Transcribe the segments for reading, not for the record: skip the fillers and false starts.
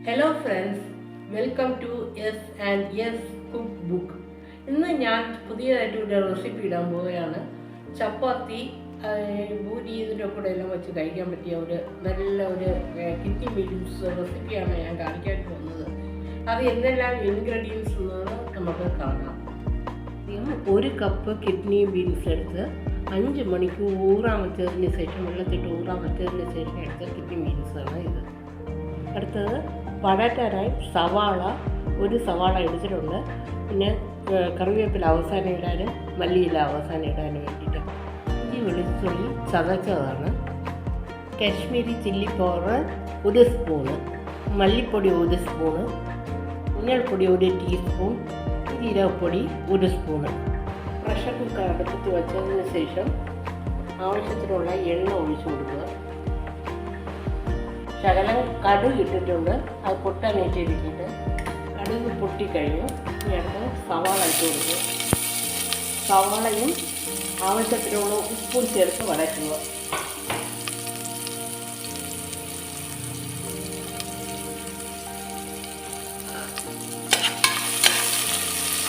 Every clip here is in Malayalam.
Hello friends, welcome to S and yes cookbook. ഇന്ന് ഞാൻ പുതിയതായിട്ട് ഒരു റെസിപ്പി ഇടാൻ പോവുകയാണ്. ചപ്പാത്തി, പൂരി ഇതിൻ്റെ കൂടെ എല്ലാം വെച്ച് കഴിക്കാൻ പറ്റിയ നല്ല കിഡ്നി ബീൻസ് റെസിപ്പിയാണ് ഞാൻ കാണിക്കാൻ പോകുന്നത്. അത് എന്തെല്ലാം ഇൻഗ്രീഡിയൻസ് എന്ന് നമുക്ക് കാണാം. ഒരു കപ്പ് കിഡ്നി ബീൻസ് എടുത്ത് 5 മണിക്കൂർ ഊറാൻ വെച്ചതിന് ശേഷം വെള്ളത്തിട്ട് ഊറാൻ വെച്ചതിന് ശേഷം എടുത്ത കിഡ്നി ബീൻസാണ് ഇത്. അടുത്തത് വഴറ്റാനായി ഒരു സവാള എടുത്തിട്ടുണ്ട്. പിന്നെ കറിവേപ്പില അവസാനം ഇടാനും മല്ലിയില അവസാനം ഇടാനും വേണ്ടിയിട്ട്. ഇഞ്ചി വെളുത്തുള്ളി ചതച്ചതാണ്. കാശ്മീരി ചില്ലി പൗഡർ 1 സ്പൂണ്, മല്ലിപ്പൊടി 1 സ്പൂണ്, മഞ്ഞൾപ്പൊടി 1 ടീസ്പൂൺ, ജീരകപ്പൊടി 1 സ്പൂണ്. പ്രഷർ കുക്കർ അടുപ്പത്ത് വെച്ചതിന് ശേഷം ആവശ്യത്തിനുള്ള എണ്ണ ഒഴിച്ചു കൊടുക്കുക. ശകലം കടുക് ഇട്ടിട്ടുണ്ട്, അത് പൊട്ടാനേറ്റിരിക്കിട്ട് കടുക് പൊട്ടിക്കഴിഞ്ഞു. ഇനി അടുത്ത് സവാള ഇട്ട് കൊടുക്കുക. സവാളയും ആവശ്യത്തിനുള്ള ഉപ്പും ചേർത്ത് വഴറ്റുക.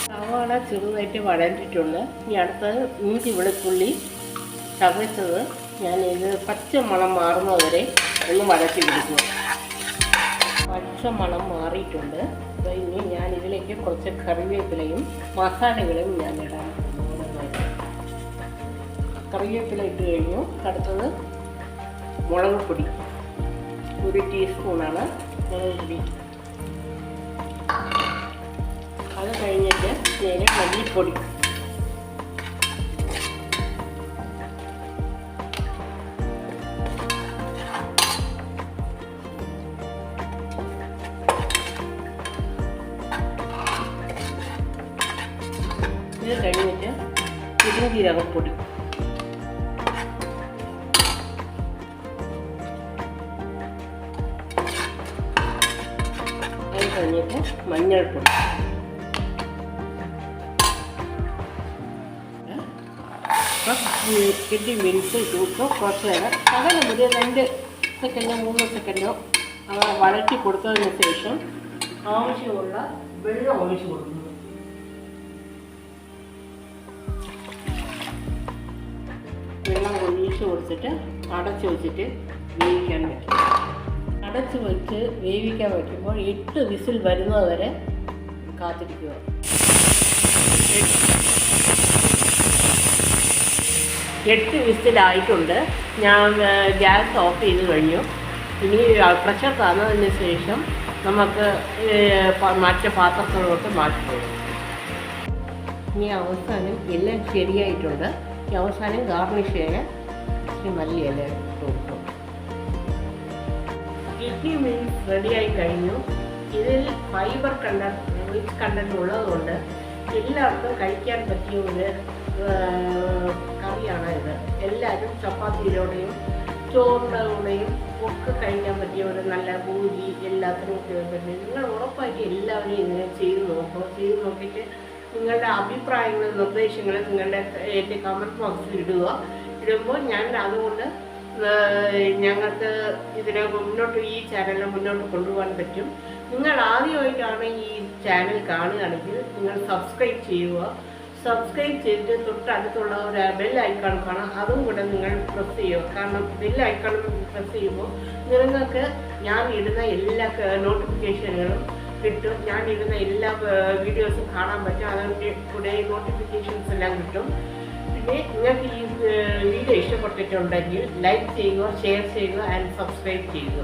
സവാള ചെറുതായിട്ട് വഴറ്റിട്ടുണ്ട്. ഇനി അടുത്തത് ഇഞ്ചി വെളുത്തുള്ളി ചതച്ചത് ഞാനിത് പച്ച മണം മാറുന്നവരെ ഒന്ന് വഴറ്റി കൊടുക്കുക. പച്ച മണം മാറിയിട്ടുണ്ട്. അപ്പോൾ ഇനി ഞാൻ ഇതിലേക്ക് കുറച്ച് കറിവേപ്പിലയും മസാലകളും ഞാൻ ഇടാൻ. കറിവേപ്പില ഇട്ട് കഴിഞ്ഞു. അടുത്തത് മുളക് പൊടി 1 ടീസ്പൂണാണ് മുളക് പൊടി. അത് കഴിഞ്ഞിട്ട് ഞാൻ മല്ലിപ്പൊടി, ഇത് കഴിഞ്ഞിട്ട് പെരുംജീരകപ്പൊടി, അത് കഴിഞ്ഞിട്ട് മഞ്ഞൾപ്പൊടി. കിഡ്നി ബീൻസ് ഇട്ട് കുറച്ച് നേരം അങ്ങനെ ഒരു 2 സെക്കൻഡോ 3 സെക്കൻഡോ വഴറ്റി കൊടുത്തതിന് ശേഷം ആവശ്യമുള്ള വെള്ളം ഒഴിച്ച് കൊടുക്കുന്നു. വെള്ളം ഒഴിച്ച് കൊടുത്തിട്ട് അടച്ച് വെച്ചിട്ട് വേവിക്കാൻ പറ്റും. അടച്ച് വെച്ച് വേവിക്കാൻ വയ്ക്കുമ്പോൾ 8 വിസിൽ വരുന്നത് വരെ കാത്തിരിക്കുക. 8 വിസിലായിട്ടുണ്ട്. ഞാൻ ഗ്യാസ് ഓഫ് ചെയ്ത് കഴിഞ്ഞു. ഇനി പ്രഷർ തന്നതിന് ശേഷം നമുക്ക് മറ്റു പാത്രത്തിലോട്ട് മാറ്റി. ഇനി അവസാനം എല്ലാം ശരിയായിട്ടുണ്ട്. ഈ അവസാനം ഗാർണിഷ് ചെയ്യാൻ മല്ലിയില കൊടുക്കും. കിഡ്നി ബീൻസ് റെഡിയായി കഴിഞ്ഞു. ഇതിൽ ഫൈബർ റിച്ച് കണ്ടന്റ് ഉള്ളതുകൊണ്ട് എല്ലാവർക്കും കഴിക്കാൻ പറ്റിയ ഒരു കറിയാണ് ഇത്. എല്ലാവരും ചപ്പാത്തിയിലൂടെയും ചോറിൻ്റെ കൂടെയും ഒക്കെ കഴിക്കാൻ പറ്റിയ ഒരു നല്ല പൂരി എല്ലാത്തിനും പറ്റും. നിങ്ങൾ ഉറപ്പായിട്ട് എല്ലാവരും ഇങ്ങനെ ചെയ്ത് നോക്കുക. ചെയ്ത് നോക്കിയിട്ട് നിങ്ങളുടെ അഭിപ്രായങ്ങളും നിർദ്ദേശങ്ങളും എൻ്റെ കമൻറ്റ് ബോക്സിൽ ഇടുമ്പോൾ ഞാൻ അതുകൊണ്ട് ഞങ്ങൾക്ക് ഇതിനെ ഈ ചാനലിനെ മുന്നോട്ട് കൊണ്ടുപോകാൻ പറ്റും. നിങ്ങൾ ആദ്യമായിട്ടാണ് ഈ ചാനൽ കാണുകയാണെങ്കിൽ നിങ്ങൾ സബ്സ്ക്രൈബ് ചെയ്യുക. സബ്സ്ക്രൈബ് ചെയ്തിട്ട് തൊട്ടടുത്തുള്ള ഒരു ബെൽ ഐക്കൺ കാണാം, അതും കൂടെ നിങ്ങൾ പ്രസ് ചെയ്യുക. കാരണം ബെൽ ഐക്കൺ പ്രസ് ചെയ്യുമ്പോൾ നിങ്ങൾക്ക് ഞാൻ ഇടുന്ന എല്ലാ നോട്ടിഫിക്കേഷനുകളും കിട്ടും. ഞാൻ ഇടുന്ന എല്ലാ വീഡിയോസും കാണാൻ പറ്റും. അതിൻ്റെ കൂടെ നോട്ടിഫിക്കേഷൻസ് എല്ലാം കിട്ടും. പിന്നെ നിങ്ങൾക്ക് ഈ വീഡിയോ ഇഷ്ടപ്പെട്ടിട്ടുണ്ടെങ്കിൽ ലൈക്ക് ചെയ്യുക, ഷെയർ ചെയ്യുക ആൻഡ് സബ്സ്ക്രൈബ് ചെയ്യുക.